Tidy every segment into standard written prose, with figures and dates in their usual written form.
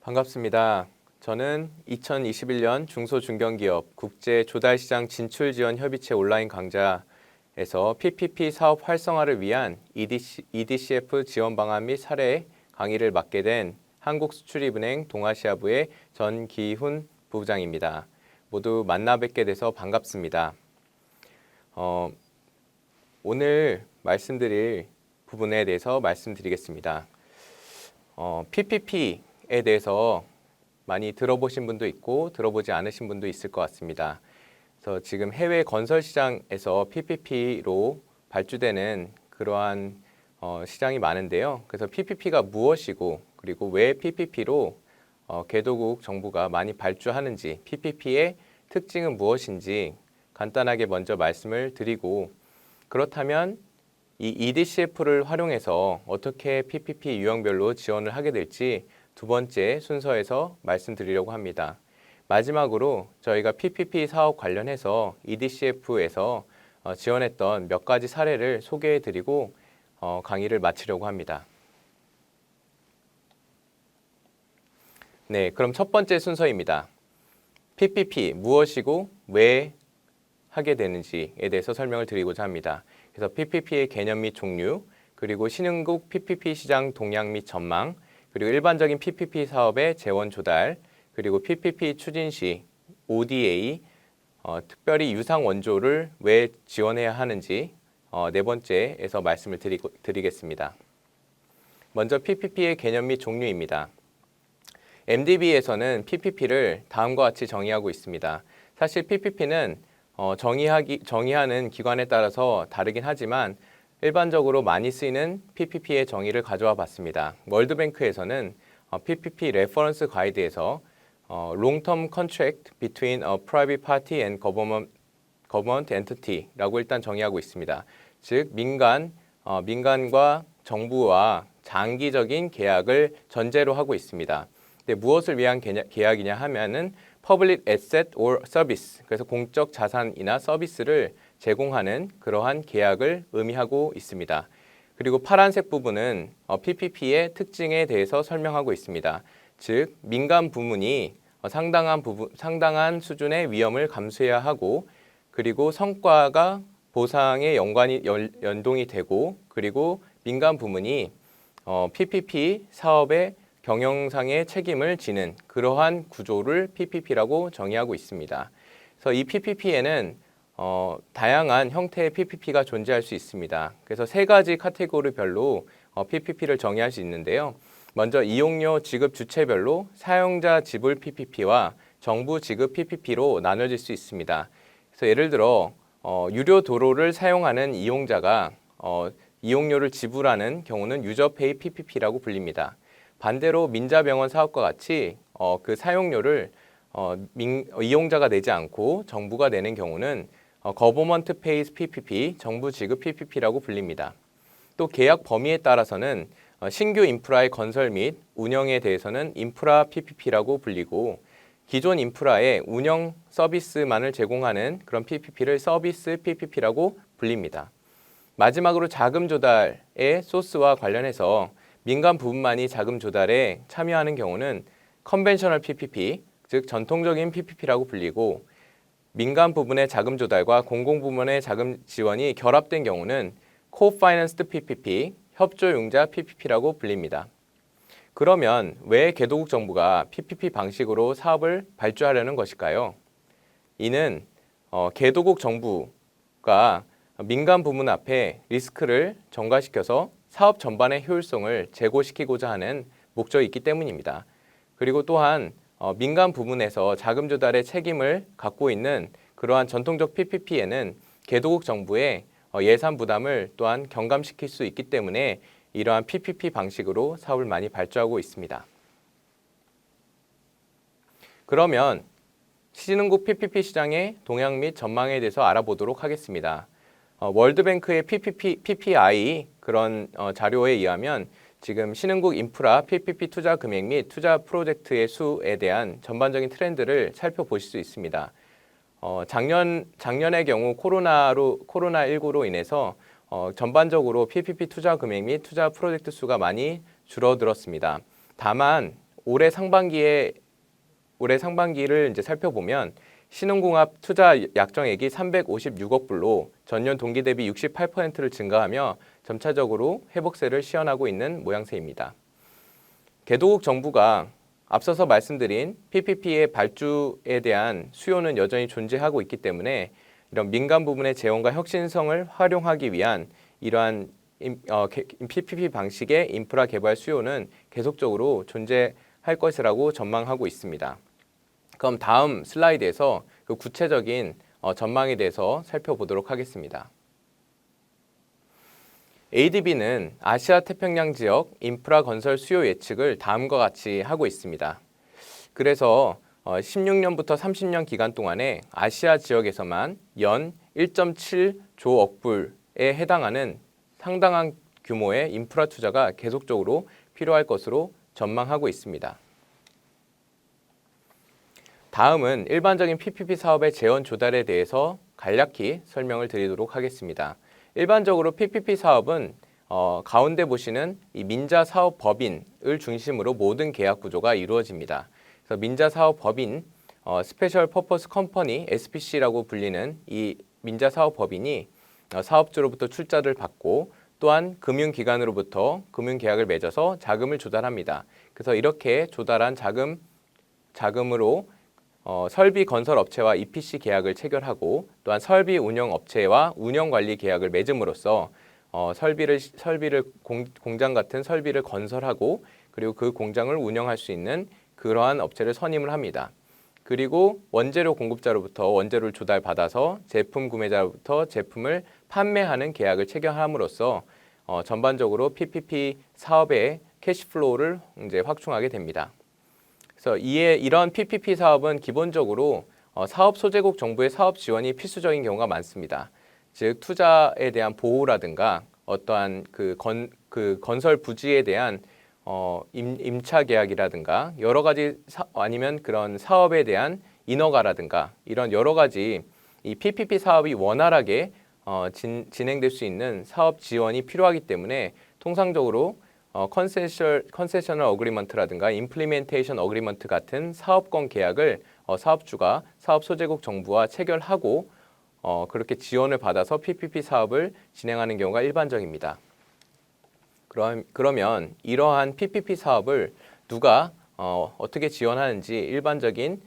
반갑습니다. 저는 2021년 중소중견기업 국제조달시장 진출지원협의체 온라인 강좌에서 PPP 사업 활성화를 위한 EDCF 지원 방안 및 사례 강의를 맡게 된 한국수출입은행 동아시아부의 전기훈 부부장입니다. 모두 만나 뵙게 돼서 반갑습니다. 오늘 말씀드릴 부분에 대해서 말씀드리겠습니다. PPP에 대해서 많이 들어보신 분도 있고 들어보지 않으신 분도 있을 것 같습니다. 그래서 지금 해외 건설 시장에서 PPP로 발주되는 그러한 시장이 많은데요. 그래서 PPP가 무엇이고 그리고 왜 PPP로 개도국 정부가 많이 발주하는지, PPP의 특징은 무엇인지 간단하게 먼저 말씀을 드리고, 그렇다면 이 EDCF를 활용해서 어떻게 PPP 유형별로 지원을 하게 될지 두 번째 순서에서 말씀드리려고 합니다. 마지막으로 저희가 PPP 사업 관련해서 EDCF에서 지원했던 몇 가지 사례를 소개해드리고 강의를 마치려고 합니다. 네, 그럼 첫 번째 순서입니다. PPP 무엇이고 왜 하게 되는지에 대해서 설명을 드리고자 합니다. 그래서 PPP의 개념 및 종류, 그리고 신흥국 PPP 시장 동향 및 전망, 그리고 일반적인 PPP 사업의 재원 조달, 그리고 PPP 추진 시 ODA, 특별히 유상 원조를 왜 지원해야 하는지 네 번째에서 말씀을 드리겠습니다. 먼저 PPP의 개념 및 종류입니다. MDB에서는 PPP를 다음과 같이 정의하고 있습니다. 사실 PPP는 정의하는 기관에 따라서 다르긴 하지만 일반적으로 많이 쓰이는 PPP의 정의를 가져와 봤습니다. 월드뱅크에서는 PPP 레퍼런스 가이드에서 Long-term contract between a private party and government entity라고 일단 정의하고 있습니다. 즉 민간과 정부와 장기적인 계약을 전제로 하고 있습니다. 근데 무엇을 위한 계약이냐 하면은 Public Asset or Service, 그래서 공적 자산이나 서비스를 제공하는 그러한 계약을 의미하고 있습니다. 그리고 파란색 부분은 PPP의 특징에 대해서 설명하고 있습니다. 즉 민간 부문이 상당한 수준의 위험을 감수해야 하고, 그리고 성과가 보상에 연동이 되고, 그리고 민간 부문이 PPP 사업의 경영상의 책임을 지는 그러한 구조를 PPP라고 정의하고 있습니다. 그래서 이 PPP에는 다양한 형태의 PPP가 존재할 수 있습니다. 그래서 세 가지 카테고리별로 PPP를 정의할 수 있는데요. 먼저 이용료 지급 주체별로 사용자 지불 PPP와 정부 지급 PPP로 나눠질 수 있습니다. 그래서 예를 들어 유료 도로를 사용하는 이용자가 이용료를 지불하는 경우는 유저페이 PPP라고 불립니다. 반대로 민자병원 사업과 같이 그 사용료를 이용자가 내지 않고 정부가 내는 경우는 Government Pays PPP, 정부 지급 PPP라고 불립니다. 또 계약 범위에 따라서는 신규 인프라의 건설 및 운영에 대해서는 인프라 PPP라고 불리고, 기존 인프라의 운영 서비스만을 제공하는 그런 PPP를 서비스 PPP라고 불립니다. 마지막으로 자금 조달의 소스와 관련해서 민간 부문만이 자금 조달에 참여하는 경우는 컨벤셔널 PPP, 즉 전통적인 PPP라고 불리고, 민간 부분의 자금 조달과 공공부문의 자금 지원이 결합된 경우는 Co-Financed PPP, 협조융자 PPP라고 불립니다. 그러면 왜 개도국 정부가 PPP 방식으로 사업을 발주하려는 것일까요? 이는 개도국 정부가 민간 부문 앞에 리스크를 전가시켜서 사업 전반의 효율성을 제고시키고자 하는 목적이 있기 때문입니다. 그리고 또한 민간 부문에서 자금 조달의 책임을 갖고 있는 그러한 전통적 PPP에는 개도국 정부의 예산 부담을 또한 경감시킬 수 있기 때문에 이러한 PPP 방식으로 사업을 많이 발주하고 있습니다. 그러면 신흥국 PPP 시장의 동향 및 전망에 대해서 알아보도록 하겠습니다. 월드뱅크의 PPI 그런 자료에 의하면 지금 신흥국 인프라 PPP 투자 금액 및 투자 프로젝트의 수에 대한 전반적인 트렌드를 살펴보실 수 있습니다. 작년의 경우 코로나19로 인해서 전반적으로 PPP 투자 금액 및 투자 프로젝트 수가 많이 줄어들었습니다. 다만 올해 상반기를 이제 살펴보면 신흥공업 투자 약정액이 356억 불로 전년 동기 대비 68%를 증가하며 점차적으로 회복세를 시현하고 있는 모양새입니다. 개도국 정부가 앞서서 말씀드린 PPP의 발주에 대한 수요는 여전히 존재하고 있기 때문에 이런 민간 부문의 재원과 혁신성을 활용하기 위한 이러한 PPP 방식의 인프라 개발 수요는 계속적으로 존재할 것이라고 전망하고 있습니다. 그럼 다음 슬라이드에서 그 구체적인 전망에 대해서 살펴보도록 하겠습니다. ADB는 아시아 태평양 지역 인프라 건설 수요 예측을 다음과 같이 하고 있습니다. 그래서 16년부터 30년 기간 동안에 아시아 지역에서만 연 1.7조 억 불에 해당하는 상당한 규모의 인프라 투자가 계속적으로 필요할 것으로 전망하고 있습니다. 다음은 일반적인 PPP 사업의 재원 조달에 대해서 간략히 설명을 드리도록 하겠습니다. 일반적으로 PPP 사업은 가운데 보시는 이 민자사업법인을 중심으로 모든 계약 구조가 이루어집니다. 그래서 민자사업법인, 스페셜 퍼포스 컴퍼니 SPC라고 불리는 이 민자사업법인이 사업주로부터 출자를 받고 또한 금융기관으로부터 금융계약을 맺어서 자금을 조달합니다. 그래서 이렇게 조달한 자금으로 설비 건설 업체와 EPC 계약을 체결하고 또한 설비 운영 업체와 운영 관리 계약을 맺음으로써 공장 같은 설비를 건설하고 그리고 그 공장을 운영할 수 있는 그러한 업체를 선임을 합니다. 그리고 원재료 공급자로부터 원재료를 조달받아서 제품 구매자로부터 제품을 판매하는 계약을 체결함으로써 전반적으로 PPP 사업의 캐시플로우를 이제 확충하게 됩니다. 그래서 이런 PPP 사업은 기본적으로 사업 소재국 정부의 사업 지원이 필수적인 경우가 많습니다. 즉 투자에 대한 보호라든가 어떠한 그 건설 부지에 대한 임차 계약이라든가 여러 가지 아니면 그런 사업에 대한 인허가라든가 이런 여러 가지 이 PPP 사업이 원활하게 진행될 수 있는 사업 지원이 필요하기 때문에 통상적으로 컨세셔널 어그리먼트라든가 임플리멘테이션 어그리먼트 같은 사업권 계약을 사업주가 사업 소재국 정부와 체결하고 그렇게 지원을 받아서 PPP 사업을 진행하는 경우가 일반적입니다. 그러면 이러한 PPP 사업을 누가 어떻게 지원하는지 일반적인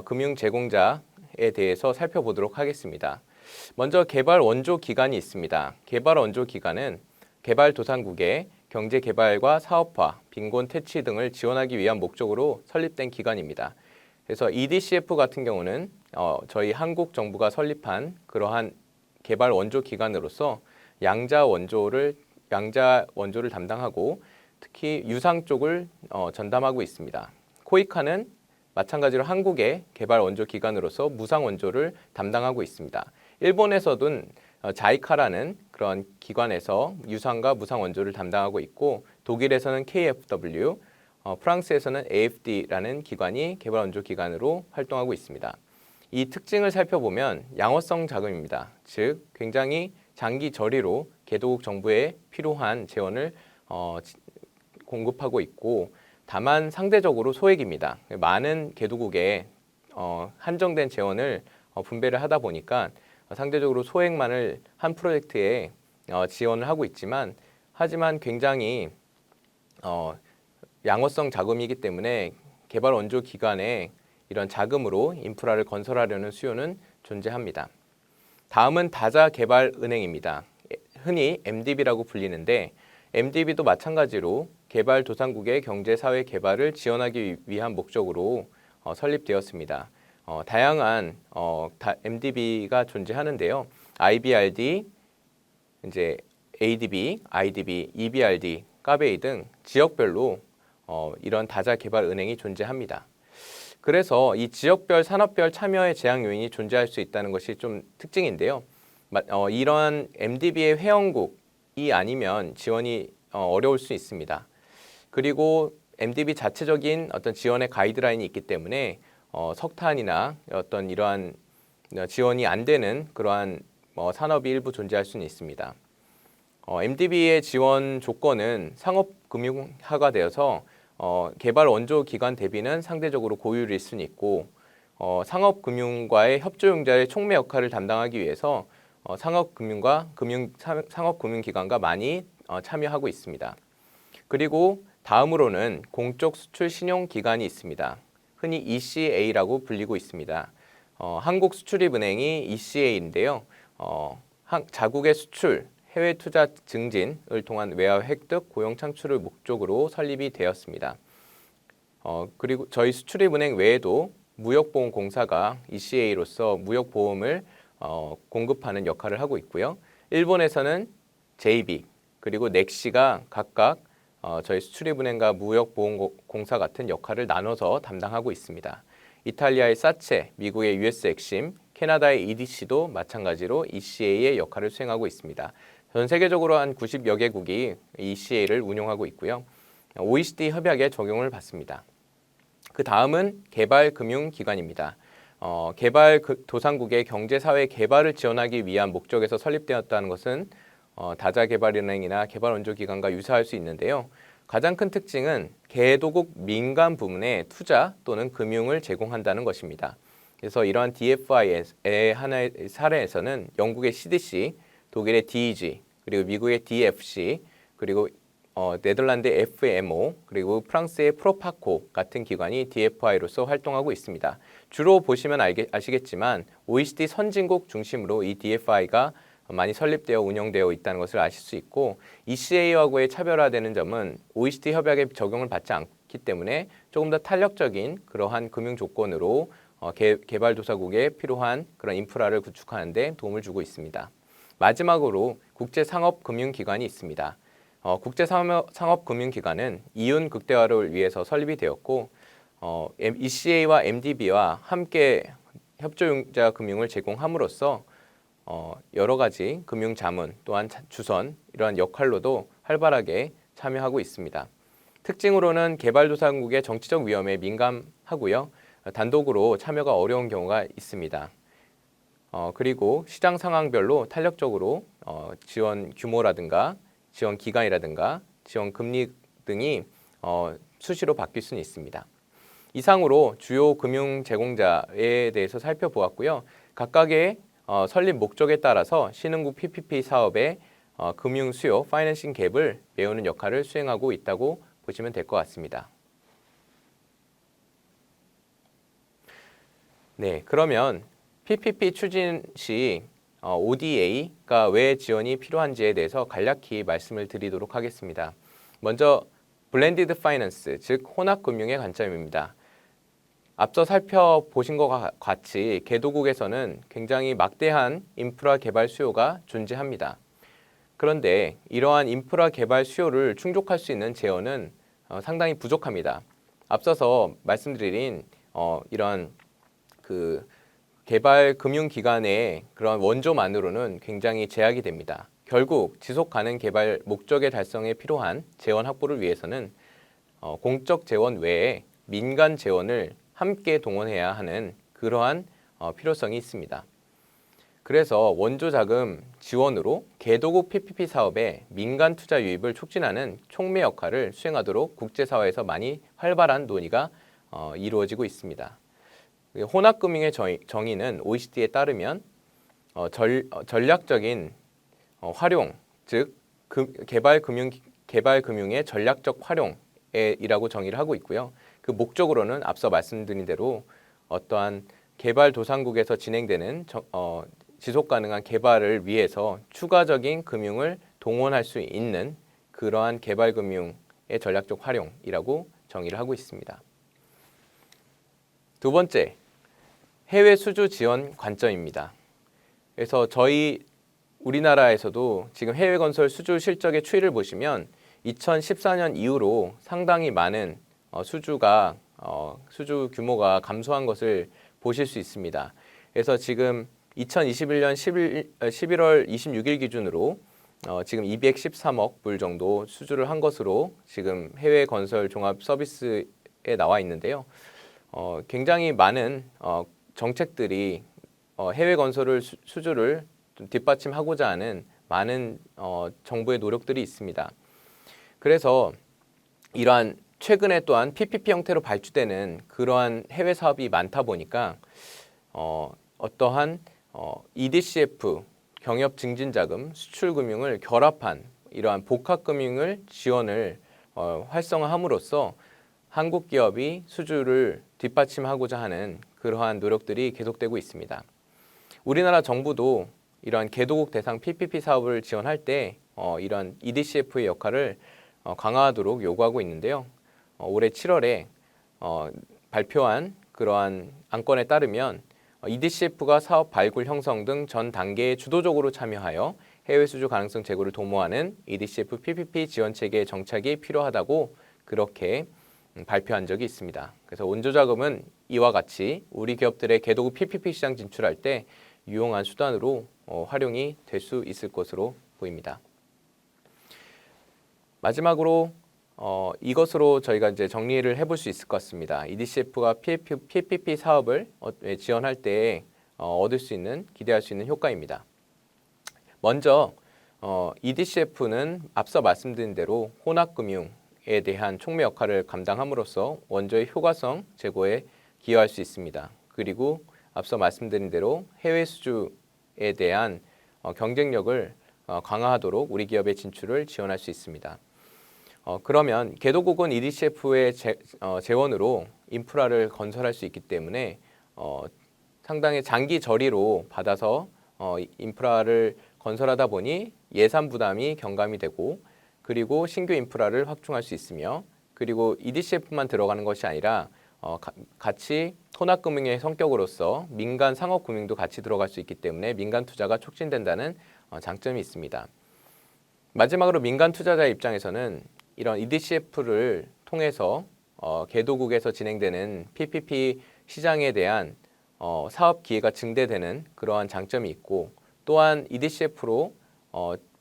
금융 제공자에 대해서 살펴보도록 하겠습니다. 먼저 개발 원조 기관이 있습니다. 개발 원조 기관은 개발도상국의 경제 개발과 사업화, 빈곤 퇴치 등을 지원하기 위한 목적으로 설립된 기관입니다. 그래서 EDCF 같은 경우는 저희 한국 정부가 설립한 그러한 개발 원조 기관으로서 양자 원조를 담당하고 특히 유상 쪽을 전담하고 있습니다. 코이카는 마찬가지로 한국의 개발 원조 기관으로서 무상 원조를 담당하고 있습니다. 일본에서도 자이카라는 그런 기관에서 유상과 무상 원조를 담당하고 있고 독일에서는 KfW, 프랑스에서는 AFD라는 기관이 개발 원조 기관으로 활동하고 있습니다. 이 특징을 살펴보면 양어성 자금입니다. 즉 굉장히 장기 저리로 개도국 정부에 필요한 재원을 공급하고 있고 다만 상대적으로 소액입니다. 많은 개도국에 한정된 재원을 분배를 하다 보니까 상대적으로 소액만을 한 프로젝트에 지원을 하고 있지만 하지만 굉장히 양어성 자금이기 때문에 개발 원조 기관에 이런 자금으로 인프라를 건설하려는 수요는 존재합니다. 다음은 다자개발은행입니다. 흔히 MDB라고 불리는데 MDB도 마찬가지로 개발도상국의 경제사회 개발을 지원하기 위한 목적으로 설립되었습니다. 다양한 MDB가 존재하는데요. IBRD, 이제 ADB, IDB, EBRD, 까베이 등 지역별로 이런 다자개발은행이 존재합니다. 그래서 이 지역별, 산업별 참여의 제약 요인이 존재할 수 있다는 것이 좀 특징인데요. 이러한 MDB의 회원국이 아니면 지원이 어려울 수 있습니다. 그리고 MDB 자체적인 어떤 지원의 가이드라인이 있기 때문에 석탄이나 어떤 이러한 지원이 안 되는 그러한 산업이 일부 존재할 수는 있습니다. MDB의 지원 조건은 상업금융화가 되어서 개발 원조 기관 대비는 상대적으로 고율일 수는 있고 상업금융과의 협조융자의 촉매 역할을 담당하기 위해서 상업금융과 상업금융기관과 많이 참여하고 있습니다. 그리고 다음으로는 공적 수출 신용기관이 있습니다. 흔히 ECA라고 불리고 있습니다. 한국수출입은행이 ECA인데요. 자국의 수출, 해외 투자 증진을 통한 외화 획득, 고용 창출을 목적으로 설립이 되었습니다. 그리고 저희 수출입은행 외에도 무역보험공사가 ECA로서 무역보험을 공급하는 역할을 하고 있고요. 일본에서는 JB 그리고 넥시가 각각 저희 수출입은행과 무역보험공사 같은 역할을 나눠서 담당하고 있습니다. 이탈리아의 사체, 미국의 US 엑심, 캐나다의 EDC도 마찬가지로 ECA의 역할을 수행하고 있습니다. 전 세계적으로 한 90여 개국이 ECA를 운용하고 있고요. OECD 협약에 적용을 받습니다. 그 다음은 개발금융기관입니다. 개발도상국의 경제사회 개발을 지원하기 위한 목적에서 설립되었다는 것은 다자개발은행이나 개발원조기관과 유사할 수 있는데요. 가장 큰 특징은 개도국 민간 부문에 투자 또는 금융을 제공한다는 것입니다. 그래서 이러한 DFI의 하나의 사례에서는 영국의 CDC, 독일의 DEG, 그리고 미국의 DFC, 그리고 네덜란드의 FMO, 그리고 프랑스의 프로파코 같은 기관이 DFI로서 활동하고 있습니다. 주로 보시면 아시겠지만 OECD 선진국 중심으로 이 DFI가 많이 설립되어 운영되어 있다는 것을 아실 수 있고 ECA하고의 차별화되는 점은 OECD 협약에 적용을 받지 않기 때문에 조금 더 탄력적인 그러한 금융 조건으로 개발도상국에 필요한 그런 인프라를 구축하는 데 도움을 주고 있습니다. 마지막으로 국제상업금융기관이 있습니다. 국제상업금융기관은 이윤 극대화를 위해서 설립이 되었고 ECA와 MDB와 함께 협조융자 금융을 제공함으로써 여러 가지 금융 자문 또한 주선 이러한 역할로도 활발하게 참여하고 있습니다. 특징으로는 개발도상국의 정치적 위험에 민감하고요. 단독으로 참여가 어려운 경우가 있습니다. 그리고 시장 상황별로 탄력적으로 지원 규모라든가 지원 기간이라든가 지원 금리 등이 수시로 바뀔 수는 있습니다. 이상으로 주요 금융 제공자에 대해서 살펴보았고요. 각각의 설립 목적에 따라서 신흥국 PPP 사업의 금융 수요, 파이낸싱 갭을 메우는 역할을 수행하고 있다고 보시면 될 것 같습니다. 네, 그러면 PPP 추진 시 ODA가 왜 지원이 필요한지에 대해서 간략히 말씀을 드리도록 하겠습니다. 먼저 블렌디드 파이낸스, 즉 혼합금융의 관점입니다. 앞서 살펴보신 것과 같이 개도국에서는 굉장히 막대한 인프라 개발 수요가 존재합니다. 그런데 이러한 인프라 개발 수요를 충족할 수 있는 재원은 상당히 부족합니다. 앞서서 말씀드린 이런 개발 금융기관의 그런 원조만으로는 굉장히 제약이 됩니다. 결국 지속 가능 개발 목적의 달성에 필요한 재원 확보를 위해서는 공적 재원 외에 민간 재원을 함께 동원해야 하는 그러한 필요성이 있습니다. 그래서 원조 자금 지원으로 개도국 PPP 사업의 민간 투자 유입을 촉진하는 촉매 역할을 수행하도록 국제사회에서 많이 활발한 논의가 이루어지고 있습니다. 혼합금융의 정의는 OECD에 따르면 전략적인 활용, 즉 개발 금융의 전략적 활용이라고 정의를 하고 있고요. 그 목적으로는 앞서 말씀드린 대로 어떠한 개발도상국에서 진행되는 지속 가능한 개발을 위해서 추가적인 금융을 동원할 수 있는 그러한 개발 금융의 전략적 활용이라고 정의를 하고 있습니다. 두 번째, 해외 수주 지원 관점입니다. 그래서 저희 우리나라에서도 지금 해외 건설 수주 실적의 추이를 보시면 2014년 이후로 상당히 많은 수주 규모가 감소한 것을 보실 수 있습니다. 그래서 지금 2021년 11월 26일 기준으로 지금 213억 불 정도 수주를 한 것으로 지금 해외 건설 종합 서비스에 나와 있는데요. 굉장히 많은 정책들이 해외 건설을 수주를 뒷받침하고자 하는 많은 정부의 노력들이 있습니다. 그래서 이러한 최근에 또한 PPP 형태로 발주되는 그러한 해외 사업이 많다 보니까 어떠한 EDCF, 경협 증진 자금, 수출 금융을 결합한 이러한 복합 금융을 지원을 활성화함으로써 한국 기업이 수주를 뒷받침하고자 하는 그러한 노력들이 계속되고 있습니다. 우리나라 정부도 이러한 개도국 대상 PPP 사업을 지원할 때 이러한 EDCF의 역할을 강화하도록 요구하고 있는데요. 올해 7월에 발표한 그러한 안건에 따르면 EDCF가 사업 발굴 형성 등 전 단계에 주도적으로 참여하여 해외 수주 가능성 제고를 도모하는 EDCF PPP 지원 체계의 정착이 필요하다고 그렇게 발표한 적이 있습니다. 그래서 원조 자금은 이와 같이 우리 기업들의 개도국 PPP 시장 진출할 때 유용한 수단으로 활용이 될 수 있을 것으로 보입니다. 마지막으로 이것으로 저희가 이제 정리를 해볼 수 있을 것 같습니다. EDCF가 PPP 사업을 지원할 때 얻을 수 있는, 기대할 수 있는 효과입니다. 먼저 EDCF는 앞서 말씀드린 대로 혼합금융에 대한 촉매 역할을 감당함으로써 원조의 효과성 제고에 기여할 수 있습니다. 그리고 앞서 말씀드린 대로 해외 수주에 대한 경쟁력을 강화하도록 우리 기업의 진출을 지원할 수 있습니다. 그러면 개도국은 EDCF의 재원으로 인프라를 건설할 수 있기 때문에 상당히 장기 저리로 받아서 인프라를 건설하다 보니 예산 부담이 경감이 되고 그리고 신규 인프라를 확충할 수 있으며 그리고 EDCF만 들어가는 것이 아니라 같이 혼합금융의 성격으로서 민간 상업금융도 같이 들어갈 수 있기 때문에 민간 투자가 촉진된다는 장점이 있습니다. 마지막으로 민간 투자자 입장에서는 이런 EDCF를 통해서 개도국에서 진행되는 PPP 시장에 대한 사업 기회가 증대되는 그러한 장점이 있고 또한 EDCF로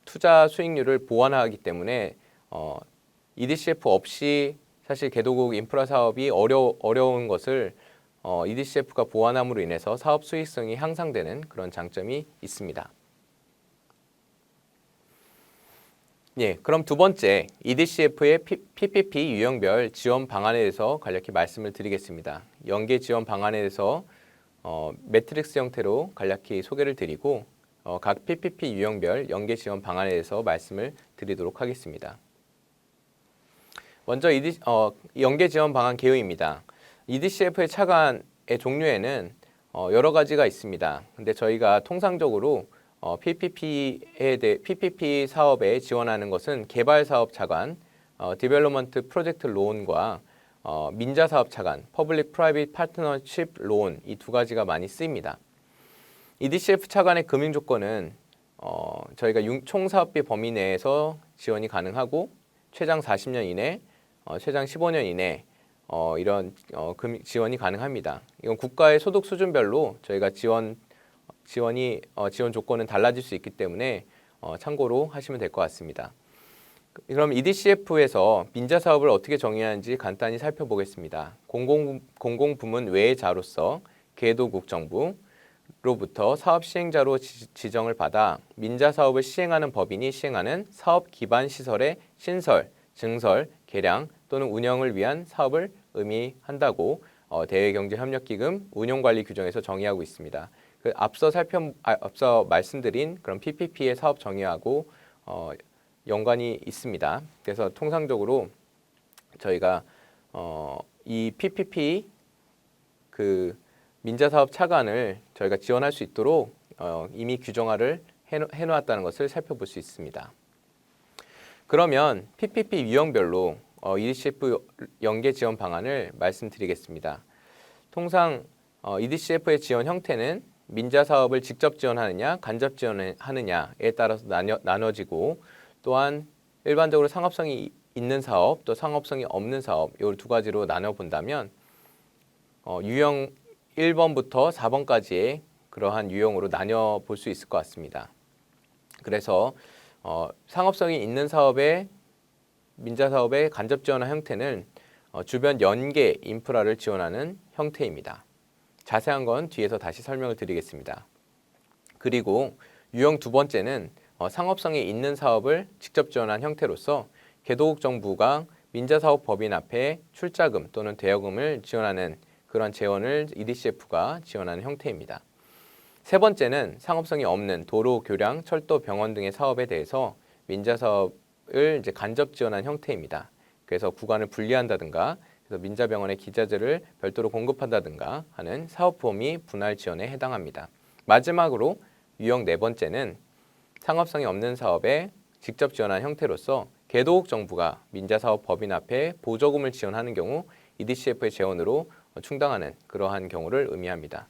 투자 수익률을 보완하기 때문에 EDCF 없이 사실 개도국 인프라 사업이 어려운 것을 EDCF가 보완함으로 인해서 사업 수익성이 향상되는 그런 장점이 있습니다. 예, 그럼 두 번째 EDCF의 PPP 유형별 지원 방안에 대해서 간략히 말씀을 드리겠습니다. 연계 지원 방안에 대해서 매트릭스 형태로 간략히 소개를 드리고 각 PPP 유형별 연계 지원 방안에 대해서 말씀을 드리도록 하겠습니다. 먼저 연계 지원 방안 개요입니다. EDCF의 차관의 종류에는 여러 가지가 있습니다. 근데 저희가 통상적으로 PPP 사업에 지원하는 것은 개발 사업 차관, 디벨롭먼트 프로젝트 론과 민자 사업 차관, 퍼블릭 프라이빗 파트너십 론 이 두 가지가 많이 쓰입니다. EDCF 차관의 금융 조건은 저희가 총 사업비 범위 내에서 지원이 가능하고 최장 40년 이내, 최장 15년 이내 이런 지원이 가능합니다. 이건 국가의 소득 수준별로 저희가 지원 조건은 달라질 수 있기 때문에 참고로 하시면 될 것 같습니다. 그럼 EDCF에서 민자 사업을 어떻게 정의하는지 간단히 살펴보겠습니다. 공공부문 외의 자로서 개도국 정부로부터 사업 시행자로 지정을 받아 민자 사업을 시행하는 법인이 시행하는 사업 기반 시설의 신설, 증설, 개량 또는 운영을 위한 사업을 의미한다고 대외경제협력기금 운용관리 규정에서 정의하고 있습니다. 앞서 말씀드린 그런 PPP의 사업 정의하고 연관이 있습니다. 그래서 통상적으로 저희가 이 PPP 민자 사업 차관을 저희가 지원할 수 있도록 이미 규정화를 해놓았다는 것을 살펴볼 수 있습니다. 그러면 PPP 유형별로 EDCF 연계 지원 방안을 말씀드리겠습니다. 통상 EDCF의 지원 형태는 민자 사업을 직접 지원하느냐, 간접 지원하느냐에 따라서 나눠지고 또한 일반적으로 상업성이 있는 사업, 또 상업성이 없는 사업 이 두 가지로 나눠본다면 유형 1번부터 4번까지의 그러한 유형으로 나눠 볼 수 있을 것 같습니다. 그래서 상업성이 있는 사업의 민자 사업의 간접 지원화 형태는 주변 연계 인프라를 지원하는 형태입니다. 자세한 건 뒤에서 다시 설명을 드리겠습니다. 그리고 유형 두 번째는 상업성이 있는 사업을 직접 지원한 형태로서 개도국 정부가 민자사업법인 앞에 출자금 또는 대여금을 지원하는 그런 재원을 EDCF가 지원하는 형태입니다. 세 번째는 상업성이 없는 도로, 교량, 철도, 병원 등의 사업에 대해서 민자사업을 간접 지원한 형태입니다. 그래서 구간을 분리한다든가 그래서 민자병원의 기자재를 별도로 공급한다든가 하는 사업 범위 분할 지원에 해당합니다. 마지막으로 유형 네 번째는 상업성이 없는 사업에 직접 지원한 형태로서 개도국 정부가 민자사업 법인 앞에 보조금을 지원하는 경우 EDCF의 재원으로 충당하는 그러한 경우를 의미합니다.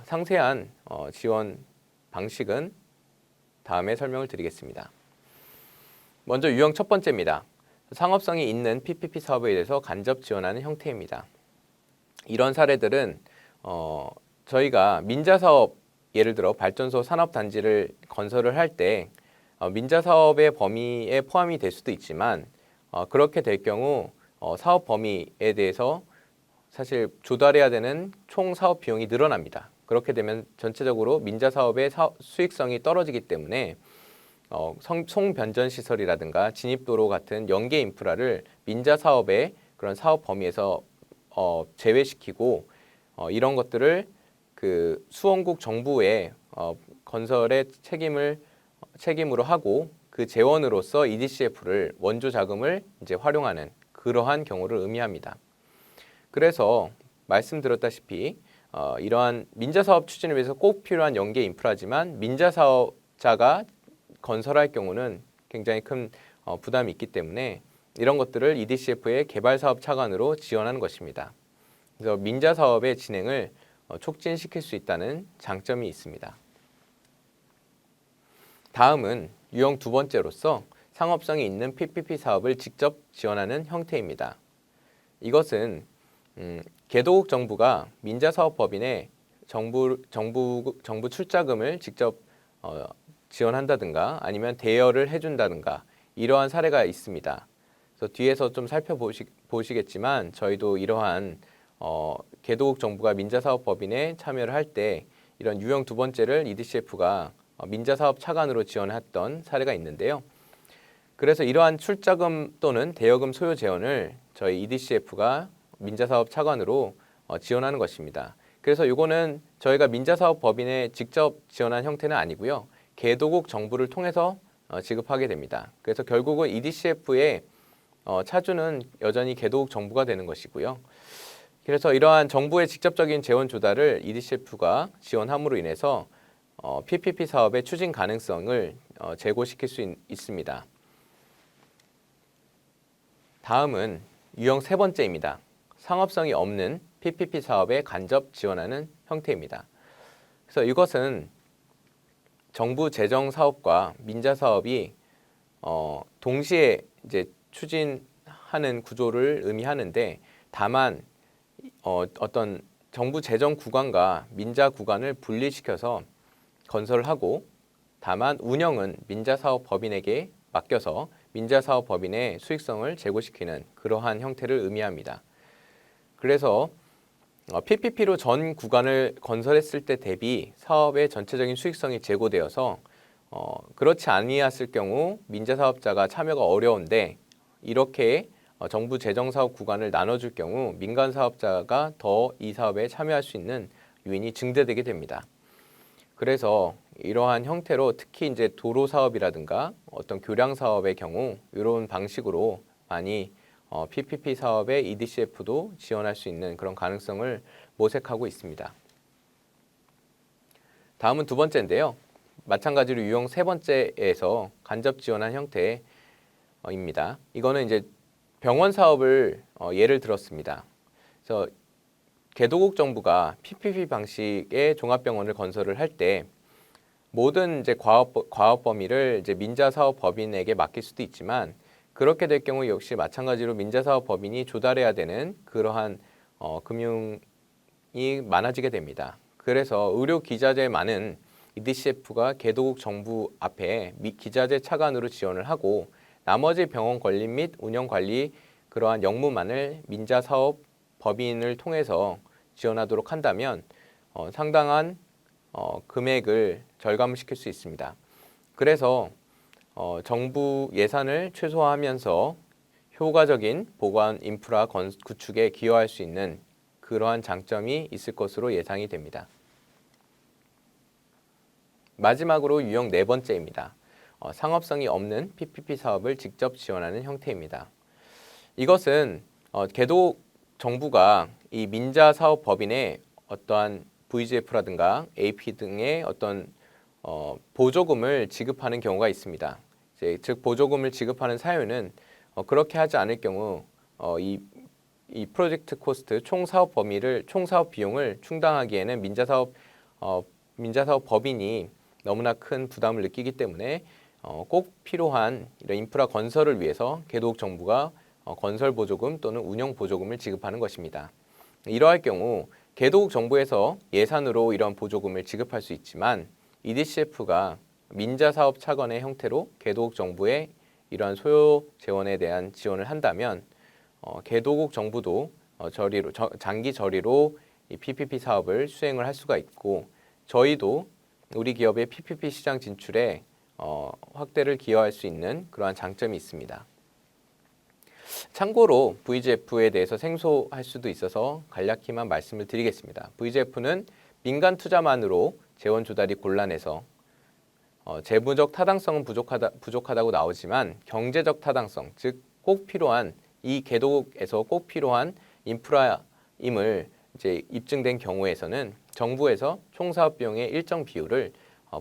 상세한 지원 방식은 다음에 설명을 드리겠습니다. 먼저 유형 첫 번째입니다. 상업성이 있는 PPP 사업에 대해서 간접 지원하는 형태입니다. 이런 사례들은 저희가 민자사업 예를 들어 발전소 산업단지를 건설을 할 때 민자사업의 범위에 포함이 될 수도 있지만 그렇게 될 경우 사업 범위에 대해서 사실 조달해야 되는 총 사업 비용이 늘어납니다. 그렇게 되면 전체적으로 민자사업의 수익성이 떨어지기 때문에 송변전시설이라든가 진입도로 같은 연계 인프라를 민자사업의 그런 사업 범위에서 제외시키고 이런 것들을 그 수원국 정부의 건설의 책임으로 하고 그 재원으로서 EDCF를 원조 자금을 이제 활용하는 그러한 경우를 의미합니다. 그래서 말씀드렸다시피 이러한 민자사업 추진을 위해서 꼭 필요한 연계 인프라지만 민자사업자가 건설할 경우는 굉장히 큰 부담이 있기 때문에 이런 것들을 EDCF의 개발사업 차관으로 지원하는 것입니다. 그래서 민자사업의 진행을 촉진시킬 수 있다는 장점이 있습니다. 다음은 유형 두 번째로서 상업성이 있는 PPP 사업을 직접 지원하는 형태입니다. 이것은 개도국 정부가 민자사업법인에 정부 출자금을 직접 지원한다든가 아니면 대여를 해준다든가 이러한 사례가 있습니다. 그래서 뒤에서 좀 살펴보시겠지만 저희도 이러한 개도국 정부가 민자사업법인에 참여를 할 때 이런 유형 두 번째를 EDCF가 민자사업 차관으로 지원했던 사례가 있는데요. 그래서 이러한 출자금 또는 대여금 소요 재원을 저희 EDCF가 민자사업 차관으로 지원하는 것입니다. 그래서 이거는 저희가 민자사업 법인에 직접 지원한 형태는 아니고요. 개도국 정부를 통해서 지급하게 됩니다. 그래서 결국은 EDCF의 차주는 여전히 개도국 정부가 되는 것이고요. 그래서 이러한 정부의 직접적인 재원 조달을 EDCF가 지원함으로 인해서 PPP 사업의 추진 가능성을 제고시킬 수 있습니다. 다음은 유형 세 번째입니다. 상업성이 없는 PPP 사업에 간접 지원하는 형태입니다. 그래서 이것은 정부 재정 사업과 민자 사업이 동시에 이제 추진하는 구조를 의미하는데 다만 어떤 정부 재정 구간과 민자 구간을 분리시켜서 건설을 하고 다만 운영은 민자사업법인에게 맡겨서 민자사업법인의 수익성을 제고시키는 그러한 형태를 의미합니다. 그래서 PPP로 전 구간을 건설했을 때 대비 사업의 전체적인 수익성이 제고되어서 그렇지 아니었을 경우 민자사업자가 참여가 어려운데 이렇게 정부 재정사업 구간을 나눠줄 경우 민간 사업자가 더 이 사업에 참여할 수 있는 요인이 증대되게 됩니다. 그래서 이러한 형태로 특히 이제 도로 사업이라든가 어떤 교량 사업의 경우 이런 방식으로 많이 PPP 사업에 EDCF도 지원할 수 있는 그런 가능성을 모색하고 있습니다. 다음은 두 번째인데요. 마찬가지로 유형 세 번째에서 간접 지원한 형태입니다. 이거는 이제 병원 사업을 예를 들었습니다. 그래서 개도국 정부가 PPP 방식의 종합병원을 건설을 할 때 모든 이제 과업 범위를 이제 민자사업법인에게 맡길 수도 있지만 그렇게 될 경우 역시 마찬가지로 민자사업법인이 조달해야 되는 그러한 금융이 많아지게 됩니다. 그래서 의료 기자재만은 EDCF가 개도국 정부 앞에 기자재 차관으로 지원을 하고 나머지 병원 건립 및 운영 관리 그러한 영무만을 민자사업 법인을 통해서 지원하도록 한다면 상당한 금액을 절감시킬 수 있습니다. 그래서 정부 예산을 최소화하면서 효과적인 보관 인프라 구축에 기여할 수 있는 그러한 장점이 있을 것으로 예상이 됩니다. 마지막으로 유형 네 번째입니다. 상업성이 없는 PPP 사업을 직접 지원하는 형태입니다. 이것은 개도 정부가 이 민자사업법인의 어떠한 VGF라든가 AP 등의 어떤 보조금을 지급하는 경우가 있습니다. 즉 보조금을 지급하는 사유는 그렇게 하지 않을 경우 이 프로젝트 코스트 총 사업 범위를 총 사업 비용을 충당하기에는 민자사업 법인이 너무나 큰 부담을 느끼기 때문에 꼭 필요한 이런 인프라 건설을 위해서 개도국 정부가 건설 보조금 또는 운영 보조금을 지급하는 것입니다. 이러할 경우 개도국 정부에서 예산으로 이런 보조금을 지급할 수 있지만 EDCF가 민자사업 차관의 형태로 개도국 정부의 이러한 소요 재원에 대한 지원을 한다면 개도국 정부도 장기 저리로 이 PPP 사업을 수행을 할 수가 있고 저희도 우리 기업의 PPP 시장 진출에 확대를 기여할 수 있는 그러한 장점이 있습니다. 참고로 VGF에 대해서 생소할 수도 있어서 간략히만 말씀을 드리겠습니다. VGF는 민간 투자만으로 재원 조달이 곤란해서 재무적 타당성은 부족하다고 나오지만 경제적 타당성, 즉 꼭 필요한 이 개도국에서 꼭 필요한 인프라임을 이제 입증된 경우에서는 정부에서 총 사업 비용의 일정 비율을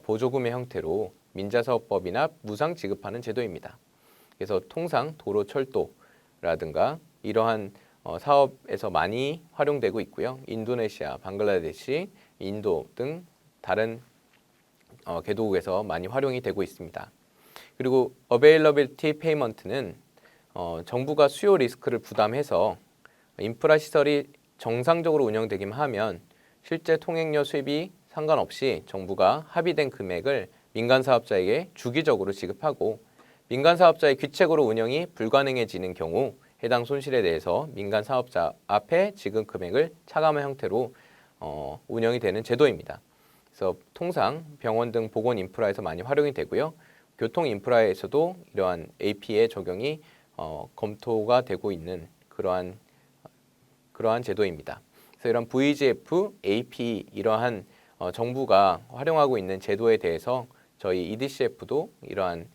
보조금의 형태로 민자사업법이나 무상 지급하는 제도입니다. 그래서 통상 도로, 철도라든가 이러한 사업에서 많이 활용되고 있고요. 인도네시아, 방글라데시, 인도 등 다른 개도국에서 많이 활용이 되고 있습니다. 그리고 Availability Payment는 정부가 수요 리스크를 부담해서 인프라 시설이 정상적으로 운영되기만 하면 실제 통행료 수입이 상관없이 정부가 합의된 금액을 민간 사업자에게 주기적으로 지급하고 민간 사업자의 귀책으로 운영이 불가능해지는 경우 해당 손실에 대해서 민간 사업자 앞에 지급 금액을 차감한 형태로 운영이 되는 제도입니다. 그래서 통상 병원 등 보건 인프라에서 많이 활용이 되고요. 교통 인프라에서도 이러한 AP의 적용이 검토가 되고 있는 그러한 제도입니다. 그래서 이런 VGF, AP 이러한 정부가 활용하고 있는 제도에 대해서 저희 EDCF도 이러한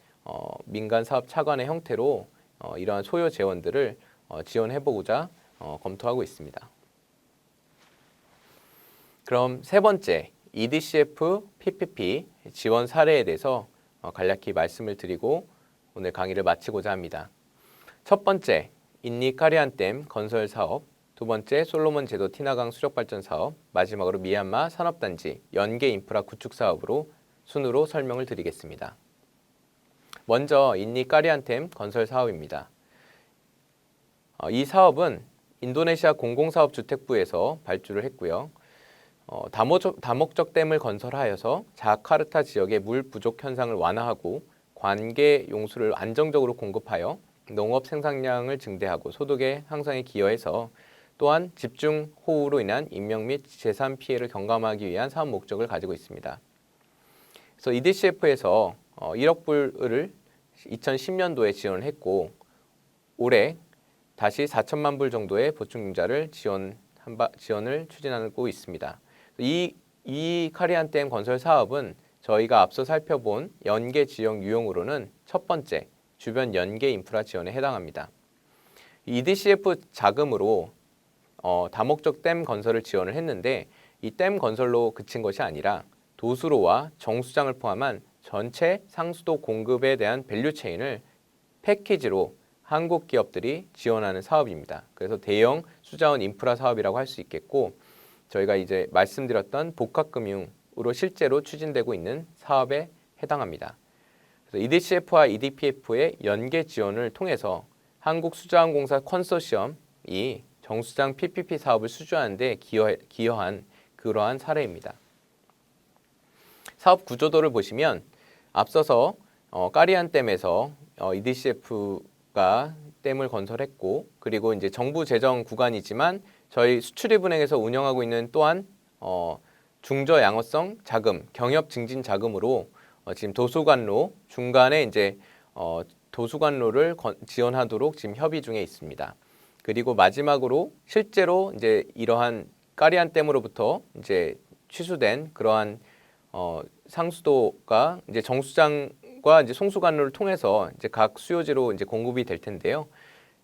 민간 사업 차관의 형태로 이러한 소요 재원들을 지원해보고자 검토하고 있습니다. 그럼 세 번째 EDCF PPP 지원 사례에 대해서 간략히 말씀을 드리고 오늘 강의를 마치고자 합니다. 첫 번째, 인니 카리안댐 건설 사업, 두 번째, 솔로몬 제도 티나강 수력발전 사업, 마지막으로 미얀마 산업단지 연계 인프라 구축 사업으로 순으로 설명을 드리겠습니다. 먼저 인니 카리안댐 건설 사업입니다. 이 사업은 인도네시아 공공사업주택부에서 발주를 했고요. 다목적 댐을 건설하여서 자카르타 지역의 물 부족 현상을 완화하고 관계 용수를 안정적으로 공급하여 농업 생산량을 증대하고 소득의 향상에 기여해서 또한 집중호우로 인한 인명 및 재산 피해를 경감하기 위한 사업 목적을 가지고 있습니다. 그래서 EDCF에서 1억 불을 2010년도에 지원을 했고 올해 다시 4천만 불 정도의 보충융자를 지원을 추진하고 있습니다. 이 카리안댐 건설 사업은 저희가 앞서 살펴본 연계 지역 유형으로는 첫 번째 주변 연계 인프라 지원에 해당합니다. EDCF 자금으로 다목적 댐 건설을 지원을 했는데 이 댐 건설로 그친 것이 아니라 도수로와 정수장을 포함한 전체 상수도 공급에 대한 밸류체인을 패키지로 한국 기업들이 지원하는 사업입니다. 그래서 대형 수자원 인프라 사업이라고 할 수 있겠고 저희가 이제 말씀드렸던 복합금융으로 실제로 추진되고 있는 사업에 해당합니다. 그래서 EDCF와 EDPF의 연계 지원을 통해서 한국수자원공사 컨소시엄이 정수장 PPP 사업을 수주하는 데 기여한 그러한 사례입니다. 사업 구조도를 보시면 앞서서 까리안댐에서 EDCF가 댐을 건설했고 그리고 이제 정부 재정 구간이지만 저희 수출입은행에서 운영하고 있는 또한 중저양어성 자금, 경협 증진 자금으로 지금 도서관로 중간에 이제 도수관로를 지원하도록 지금 협의 중에 있습니다. 그리고 마지막으로 실제로 이제 이러한 까리안 댐으로부터 이제 취수된 그러한 상수도가 이제 정수장과 이제 송수관로를 통해서 이제 각 수요지로 이제 공급이 될 텐데요.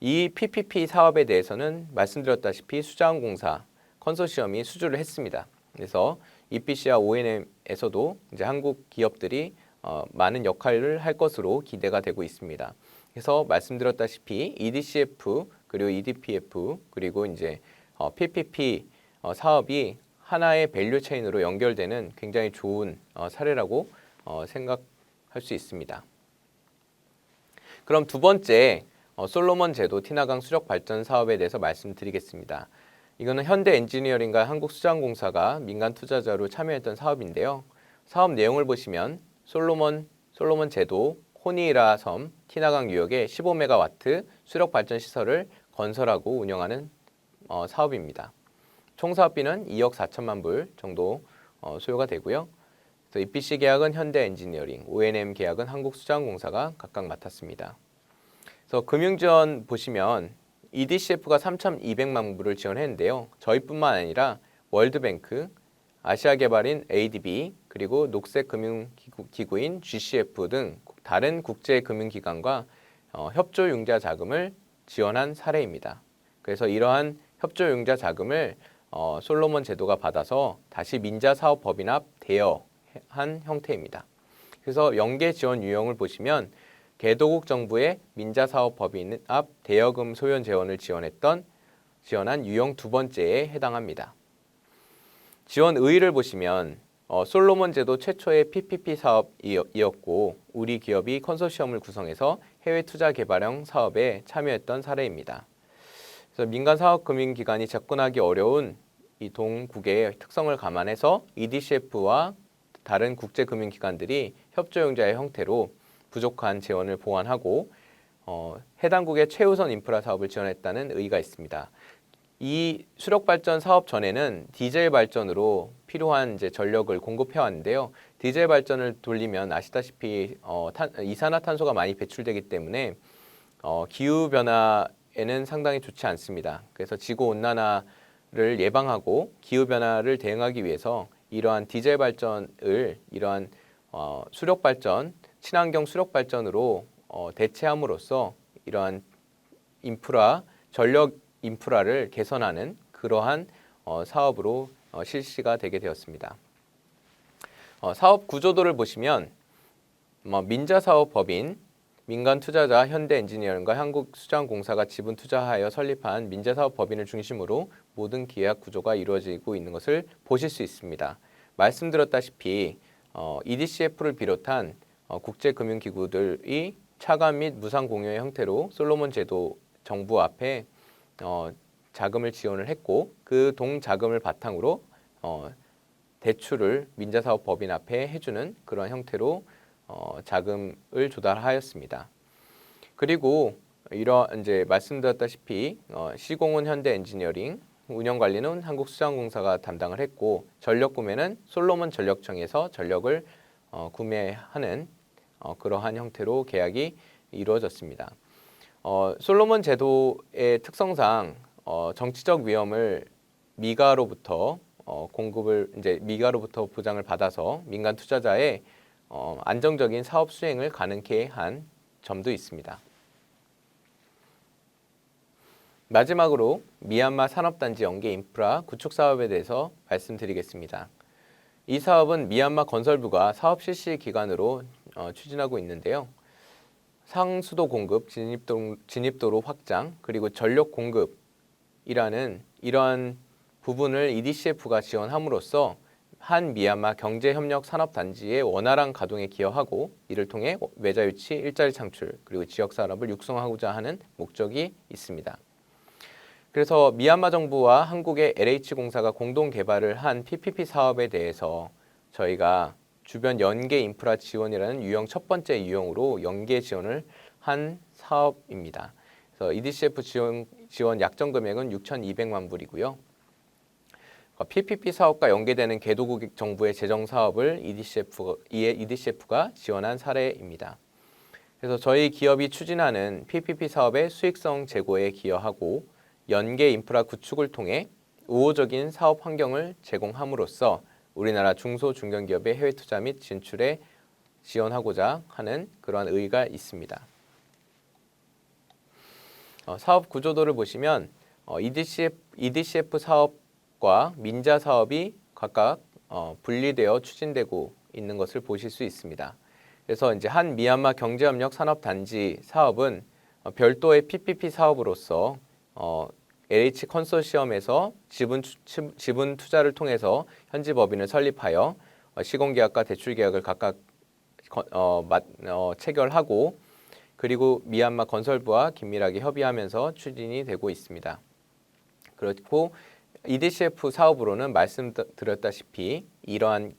이 PPP 사업에 대해서는 말씀드렸다시피 수자원공사 컨소시엄이 수주를 했습니다. 그래서 EPC와 O&M에서도 이제 한국 기업들이 많은 역할을 할 것으로 기대가 되고 있습니다. 그래서 말씀드렸다시피 EDCF 그리고 EDPF 그리고 이제 PPP 사업이 하나의 밸류 체인으로 연결되는 굉장히 좋은 사례라고 생각할 수 있습니다. 그럼 두 번째 솔로몬 제도 티나강 수력 발전 사업에 대해서 말씀드리겠습니다. 이거는 현대 엔지니어링과 한국수자원공사가 민간 투자자로 참여했던 사업인데요. 사업 내용을 보시면 솔로몬 제도 호니이라 섬 티나강 유역에 15메가와트 수력 발전 시설을 건설하고 운영하는 사업입니다. 총 사업비는 2억 4천만 불 정도 소요가 되고요. EPC 계약은 현대 엔지니어링, O&M 계약은 한국수자원공사가 각각 맡았습니다. 그래서 금융지원 보시면 EDCF가 3,200만 불을 지원했는데요. 저희뿐만 아니라 월드뱅크, 아시아개발인 ADB, 그리고 녹색금융기구인 GCF 등 다른 국제금융기관과 협조융자 자금을 지원한 사례입니다. 그래서 이러한 협조융자 자금을 솔로몬 제도가 받아서 다시 민자사업법인합 대여한 형태입니다. 그래서 연계 지원 유형을 보시면 개도국 정부의 민자사업법인합 대여금 소연 재원을 지원한 유형 두 번째에 해당합니다. 지원 의의를 보시면 솔로몬 제도 최초의 PPP 사업이었고 우리 기업이 컨소시엄을 구성해서 해외 투자 개발형 사업에 참여했던 사례입니다. 그래서 민간 사업 금융기관이 접근하기 어려운 이 동국의 특성을 감안해서 EDCF와 다른 국제금융기관들이 협조용자의 형태로 부족한 재원을 보완하고 해당국의 최우선 인프라 사업을 지원했다는 의의가 있습니다. 이 수력 발전 사업 전에는 디젤 발전으로 필요한 이제 전력을 공급해 왔는데요. 디젤 발전을 돌리면 아시다시피 이산화탄소가 많이 배출되기 때문에 기후 변화에는 상당히 좋지 않습니다. 그래서 지구 온난화를 예방하고 기후 변화를 대응하기 위해서 이러한 디젤 발전을 이러한 수력 발전 친환경 수력 발전으로 대체함으로써 이러한 전력 인프라를 개선하는 그러한 사업으로 실시가 되게 되었습니다. 사업 구조도를 보시면 민자사업법인, 민간 투자자 현대엔지니어링과 한국수자원공사가 지분 투자하여 설립한 민자사업법인을 중심으로 모든 계약 구조가 이루어지고 있는 것을 보실 수 있습니다. 말씀드렸다시피 EDCF를 비롯한 국제금융기구들이 차관 및 무상 공여의 형태로 솔로몬 제도 정부 앞에 자금을 지원을 했고 그 동자금을 바탕으로 대출을 민자사업법인 앞에 해주는 그런 형태로 자금을 조달하였습니다. 그리고 이제 말씀드렸다시피 시공은 현대엔지니어링, 운영관리는 한국수자원공사가 담당을 했고 전력 구매는 솔로몬 전력청에서 전력을 구매하는 그러한 형태로 계약이 이루어졌습니다. 솔로몬 제도의 특성상 정치적 위험을 미가로부터 미가로부터 보장을 받아서 민간 투자자의 안정적인 사업 수행을 가능케 한 점도 있습니다. 마지막으로 미얀마 산업단지 연계 인프라 구축 사업에 대해서 말씀드리겠습니다. 이 사업은 미얀마 건설부가 사업 실시 기관으로 추진하고 있는데요. 상수도 공급, 진입도로 확장, 그리고 전력 공급이라는 이러한 부분을 EDCF가 지원함으로써 한 미얀마 경제협력 산업단지의 원활한 가동에 기여하고 이를 통해 외자 유치, 일자리 창출, 그리고 지역 산업을 육성하고자 하는 목적이 있습니다. 그래서 미얀마 정부와 한국의 LH공사가 공동 개발을 한 PPP 사업에 대해서 저희가 주변 연계 인프라 지원이라는 유형 첫 번째 유형으로 연계 지원을 한 사업입니다. 그래서 EDCF 지원 약정 금액은 6,200만 불이고요. PPP 사업과 연계되는 개도국 정부의 재정 사업을 EDCF가 지원한 사례입니다. 그래서 저희 기업이 추진하는 PPP 사업의 수익성 제고에 기여하고 연계 인프라 구축을 통해 우호적인 사업 환경을 제공함으로써 우리나라 중소 중견기업의 해외 투자 및 진출에 지원하고자 하는 그러한 의의가 있습니다. 사업 구조도를 보시면 EDCF 사업과 민자 사업이 각각 분리되어 추진되고 있는 것을 보실 수 있습니다. 그래서 이제 한 미얀마 경제협력 산업단지 사업은 별도의 PPP 사업으로서 LH 컨소시엄에서 지분 투자를 통해서 현지 법인을 설립하여 시공계약과 대출계약을 각각 체결하고 그리고 미얀마 건설부와 긴밀하게 협의하면서 추진이 되고 있습니다. 그렇고 EDCF 사업으로는 말씀드렸다시피 이러한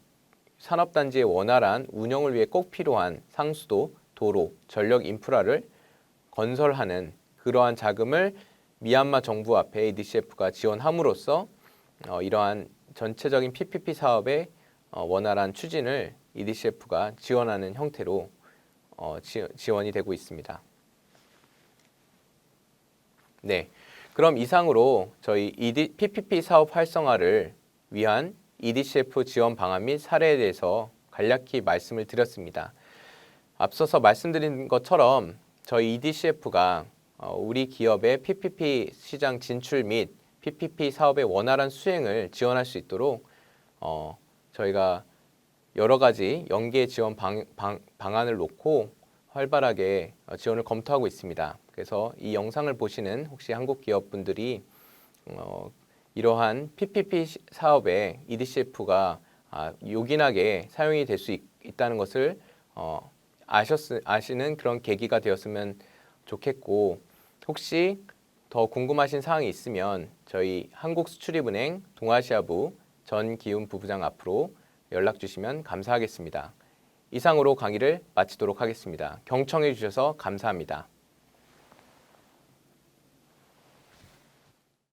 산업단지의 원활한 운영을 위해 꼭 필요한 상수도, 도로, 전력 인프라를 건설하는 그러한 자금을 미얀마 정부 앞에 EDCF가 지원함으로써 이러한 전체적인 PPP 사업의 원활한 추진을 EDCF가 지원하는 형태로 지원이 되고 있습니다. 네, 그럼 이상으로 저희 PPP 사업 활성화를 위한 EDCF 지원 방안 및 사례에 대해서 간략히 말씀을 드렸습니다. 앞서서 말씀드린 것처럼 저희 EDCF가 우리 기업의 PPP 시장 진출 및 PPP 사업의 원활한 수행을 지원할 수 있도록 저희가 여러 가지 연계 지원 방안을 놓고 활발하게 지원을 검토하고 있습니다. 그래서 이 영상을 보시는 혹시 한국 기업분들이 이러한 PPP 사업에 EDCF가 요긴하게 사용이 될 수 있다는 것을 아시는 그런 계기가 되었으면 좋겠고 혹시 더 궁금하신 사항이 있으면 저희 한국수출입은행 동아시아부 전기훈 부부장 앞으로 연락 주시면 감사하겠습니다. 이상으로 강의를 마치도록 하겠습니다. 경청해 주셔서 감사합니다.